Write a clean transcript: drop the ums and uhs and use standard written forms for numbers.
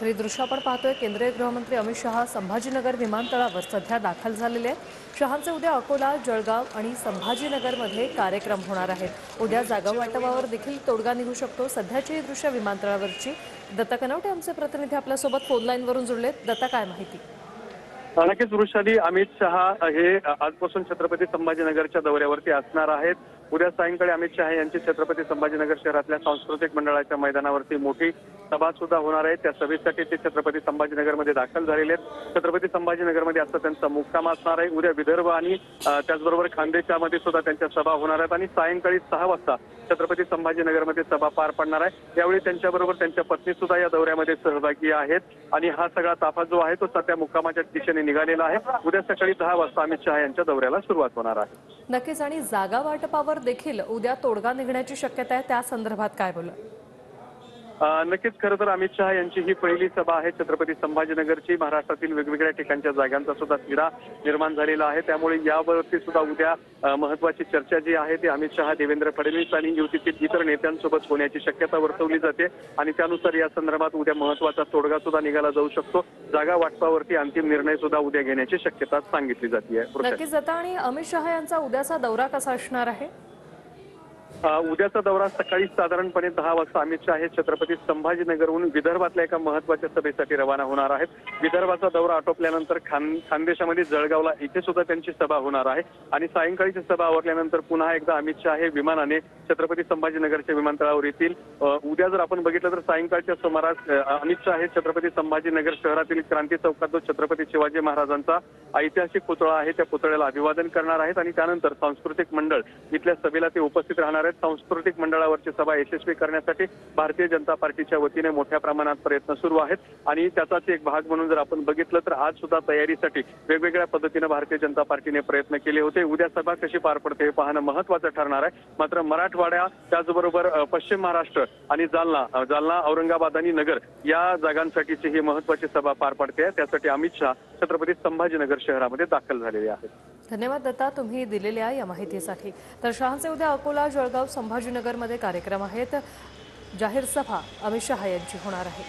तर ही दृश्य आपण पाहतोय। केंद्रीय गृहमंत्री अमित शहा संभाजीनगर विमानतळावर सध्या दाखल झालेले आहेत। शहांचे उद्या अकोला, जळगाव आणि संभाजीनगरमध्ये कार्यक्रम होणार आहेत। उद्या जागा वाटपावर देखील तोडगा निघू शकतो। सध्याची ही दृश्य विमानतळावरची। दत्ता कनवटे आमचे प्रतिनिधी आपल्यासोबत फोन लाईनवरून जुळलेत। दत्ता, काय माहिती? नक्कीच वृषाली, अमित शहा हे आजपासून छत्रपती संभाजीनगरच्या दौऱ्यावरती असणार आहेत। उद्या सायंकाळी अमित शहा यांची छत्रपती संभाजीनगर शहरातल्या सांस्कृतिक मंडळाच्या मैदानावरती मोठी सभा सुद्धा होणार आहे। त्या सभेसाठी ते छत्रपती संभाजीनगरमध्ये दाखल झालेले आहेत। छत्रपती संभाजीनगरमध्ये आता त्यांचा मुक्काम असणार आहे। उद्या विदर्भ आणि त्याचबरोबर खानदेशामध्ये सुद्धा त्यांच्या सभा होणार आहेत आणि सायंकाळी 6 वाजता छत्रपती संभाजीनगरमध्ये सभा पार पडणार आहे। यावेळी त्यांच्याबरोबर त्यांच्या पत्नी सुद्धा या दौऱ्यामध्ये सहभागी आहेत आणि हा सगळा ताफा जो आहे तो सध्या मुक्कामाच्या दिशेने निघालेला आहे। उद्या सकाळी 10 वाजता अमित शहा यांच्या दौऱ्याला सुरुवात होणार आहे। नक्कीच, आणि जागा वाटपावर देखील उद्या तोडगा निघण्याची शक्यता आहे। त्या संदर्भात काय बोला? नक्कीच, खरं तर अमित शहा यांची ही पहिली सभा आहे छत्रपती संभाजीनगरची। महाराष्ट्रातील वेगवेगळ्या ठिकाणच्या जागांचा सुद्धा तिढा निर्माण झालेला आहे। त्यामुळे यावरती सुद्धा उद्या महत्त्वाची चर्चा जी आहे ती अमित शहा, देवेंद्र फडणवीस आणि युतीतील इतर नेत्यांसोबत होण्याची शक्यता वर्तवली जाते आणि त्यानुसार या संदर्भात उद्या महत्त्वाचा तोडगा सुद्धा निघाला जाऊ शकतो। जागा वाटपावरती अंतिम निर्णय सुद्धा उद्या घेण्याची शक्यता सांगितली जाते। नक्कीच जाता। आणि अमित शहा यांचा उद्याचा दौरा कसा असणार आहे? उद्याचा दौरा सकाळी साधारणपणे 10 वाजता अमित शहा हे छत्रपती संभाजीनगरहून विदर्भातल्या एका महत्त्वाच्या सभेसाठी रवाना होणार आहेत। विदर्भाचा दौरा आटोपल्यानंतर खानदेशामध्ये जळगावला इथे सुद्धा त्यांची सभा होणार आहे आणि सायंकाळीची सभा आवरल्यानंतर पुन्हा एकदा अमित शहा हे विमानाने छत्रपती संभाजीनगरच्या विमानतळावर येतील। उद्या जर आपण बघितलं तर सायंकाळच्या सुमारास अमित शहा हे छत्रपती संभाजीनगर शहरातील क्रांती चौकात जो छत्रपती शिवाजी महाराजांचा ऐतिहासिक पुतळा आहे त्या पुतळ्याला अभिवादन करणार आहेत आणि त्यानंतर सांस्कृतिक मंडळ इथल्या सभेला ते उपस्थित राहणार आहेत। सांस्कृतिक मंडळावरची सभा यशस्वी करण्यासाठी भारतीय जनता पार्टीच्या वतीने मोठ्या प्रमाणात प्रयत्न सुरू आहेत आणि त्याचाच एक भाग म्हणून जर आपण बघितलं तर आज सुद्धा तयारीसाठी वेगवेगळ्या पद्धतीने भारतीय जनता पार्टीने प्रयत्न केले होते। उद्या सभा कशी पार पडते हे पाहणं महत्त्वाचं ठरणार आहे। मात्र मराठवाडा, त्याचबरोबर पश्चिम महाराष्ट्र आणि जालना, औरंगाबाद आणि नगर या जागांसाठीची ही महत्त्वाची सभा पार पडते। त्यासाठी अमित शहा छत्रपती संभाजीनगर शहरामध्ये दाखल झालेले आहेत। धन्यवाद दत्ता, तुम्ही दिलेल्या या माहितीसाठी। तर शहांचे उद्या अकोला, जळगाव, संभाजीनगरमध्ये कार्यक्रम आहेत। जाहीर सभा अमित शहा यांची होणार आहे।